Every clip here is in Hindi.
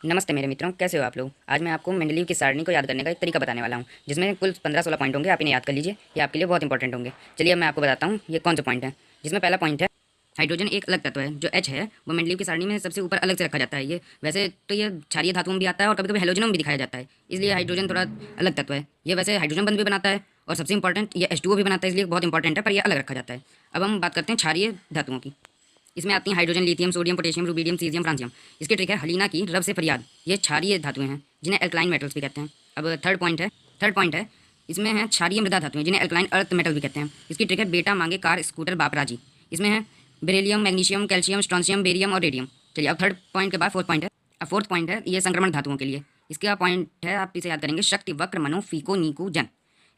नमस्ते मेरे मित्रों, कैसे हो आप लोग। आज मैं आपको मेंडलीव की सारणी को याद करने का एक तरीका बताने वाला हूँ, जिसमें कुल 15-16 पॉइंट होंगे। आप इन्हें याद कर लीजिए, ये आपके लिए बहुत इंपॉर्टेंट होंगे। चलिए अब मैं आपको बताता हूँ ये कौन से पॉइंट हैं। जिसमें पहला पॉइंट है, हाइड्रोजन एक अलग तत्व है। जो एच है वो मेंडलीव की सारणी में सबसे ऊपर अलग से रखा जाता है। ये वैसे तो ये क्षारीय धातुओं में भी आता है और कभी कभी हेलोजनों में भी दिखाया जाता है, इसलिए हाइड्रोजन थोड़ा अलग तत्व है। ये वैसे हाइड्रोजन बंध भी बनाता है और सबसे इंपॉर्टेंट ये H2O भी बनाता है, इसलिए बहुत इंपॉर्टेंट है, पर ये अलग रखा जाता है। अब हम बात करते हैं क्षारीय धातुओं की। इसमें आती हैं hydrogen, lithium, sodium, potassium, rubidium, caesium, francium. इसकी ट्रिक है हलीना की रब से फरियाद। ये क्षारीय धातुएं हैं जिन्हें एल्कलाइन मेटल्स भी कहते हैं। अब थर्ड पॉइंट है इसमें है क्षारीय मृदा धातुएं जिन्हें एल्कलाइन अर्थ मेटल भी कहते हैं। इसकी ट्रिक है बेटा मांगे कार स्कूटर बाप राजी। इसमें है beryllium, magnesium, calcium, strontium, barium और रेडियम। चलिए अब थर्ड पॉइंट के बाद फोर्थ पॉइंट है। अब फोर्थ पॉइंट है ये संक्रमण धातुओं के लिए। इसका पॉइंट है, आप इसे याद करेंगे, शक्ति, वक्र, मनो, फीको, नीको, जन।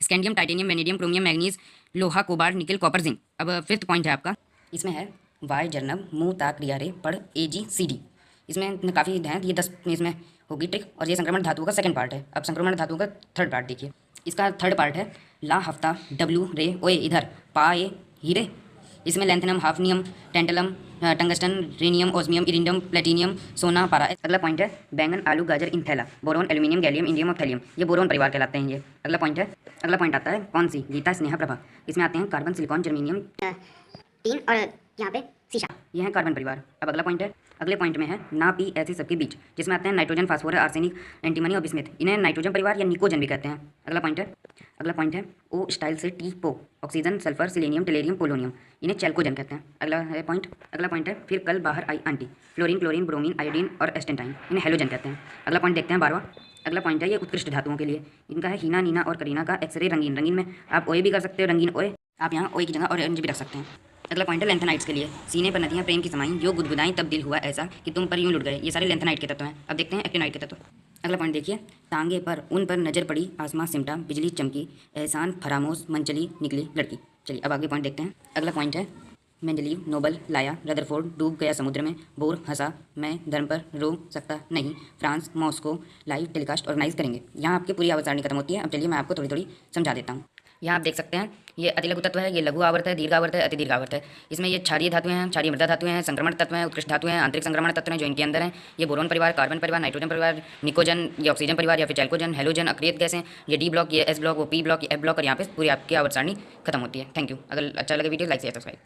Scandium, titanium, vanadium, chromium, manganese, लोहा, कोबाल्ट, निकल, कॉपर, जिंक। अब फिफ्थ पॉइंट है आपका, इसमें है वाय जर्नब मुँह ताक रिया रे पढ़ AGCD। इसमें काफ़ी हैं, ये 10 इसमें होगी ट्रिक, और ये संक्रमण धातुओं का सेकंड पार्ट है। अब संक्रमण धातुओं का थर्ड पार्ट देखिए। इसका थर्ड पार्ट है ला हफ्ता डब्लू रे ओए इधर पा ए हीरे। इसमें lanthanum, hafnium, tantalum, tungsten, rhenium, osmium, iridium, platinum, सोना, पारा। अगला पॉइंट है बैंगन, आलू, गाजर, इन थैला, बोरोन, एल्यूमिनियम, गैलियम, इंडियम और थैलियम। ये बोरोन परिवार कहलाते हैं ये। अगला पॉइंट आता है कौन सी, गीता, स्नेहा, प्रभा। इसमें आते हैं कार्बन, सिलिकॉन, जर्मीनियम, टीन और यहाँ पे शीशा। ये है कार्बन परिवार। अब अगले पॉइंट में है ना पी ऐसे सबके बीच, जिसमें आते हैं नाइट्रोजन, फास्फोरस, आर्सेनिक, एंटीमनी और बिस्मिथ। इन्हें नाइट्रोजन परिवार या निकोजन भी कहते हैं। अगला पॉइंट है ओ स्टाइल से टी पो, ऑक्सीजन, सल्फर, सिलेनियम, टेलेरियम, पोलोनियम। इन्हें चैल्कोजन कहते हैं। अगला पॉइंट है फिर कल बाहर आई आंटी, फ्लोरीन, क्लोरीन, ब्रोमीन, आयोडीन और एस्टेंटाइन। इन्हें हेलोजन कहते हैं। अगला पॉइंट देखते हैं 12वां। अगला पॉइंट है ये उत्कृष्ट धातुओं के लिए। इनका है हीना, नीना और करीना का एक्सरे रंगीन। रंगीन में आप ओए भी कर सकते हो, रंगीन ओए। आप यहाँ ओए की जगह ऑरेंज भी रख सकते हैं। अगला पॉइंट है लेंथेनाइट्स के लिए। सीने पर नदियाँ प्रेम की समाई, जो गुदगुदाई तब दिल हुआ ऐसा कि तुम पर यूं लुट गए। ये सारे लेंथेनाइट के तत्व हैं। अब देखते हैं एक्टिनाइट के तत्व। अगला पॉइंट देखिए, टांगे पर उन पर नजर पड़ी, आसमां सिमटा, बिजली चमकी, एहसान फरामोश, मन चली निकली लड़की। चलिए अब आगे पॉइंट देखते हैं। अगला पॉइंट है मेंडलीव, नोबल, लाया, रदरफोर्ड, डूब गया समुद्र में, बोर, हंसा, मैं धर्म पर रो सकता नहीं, France, Moscow, live telecast organise करेंगे। यहाँ आपकी पूरी आवर्त सारणी खत्म होती है। अब चलिए मैं आपको थोड़ी थोड़ी समझा देता हूँ। यहाँ आप देख सकते हैं ये अतिलघु तत्व है, ये लघु आवर्त है, दीर्घ आवर्त है, अति दीर्घ आवर्त है। इसमें ये क्षारीय धातुएं हैं, क्षारीय मृदा धातुएं हैं, संक्रमण तत्व हैं, उत्कृष्ट धातुएं हैं, आंतरिक संक्रमण तत्व हैं जो इनके अंदर हैं। ये बोरोन परिवार, कार्बन परिवार, नाइट्रोजन परिवार, निकोजन, ये ऑक्सीजन परिवार या फिर चैल्कोजन, हेलोजन, अक्रियत गैस हैं। ये डी ब्लॉक, ये एस ब्लॉक, वो पी ब्लॉक, ये एफ ब्लॉक, और यहाँ पे पूरी आपकी आवर्त सारणी खत्म होती है। Thank you. अगर अच्छा लगे वीडियो लाइक शेयर सब्सक्राइब।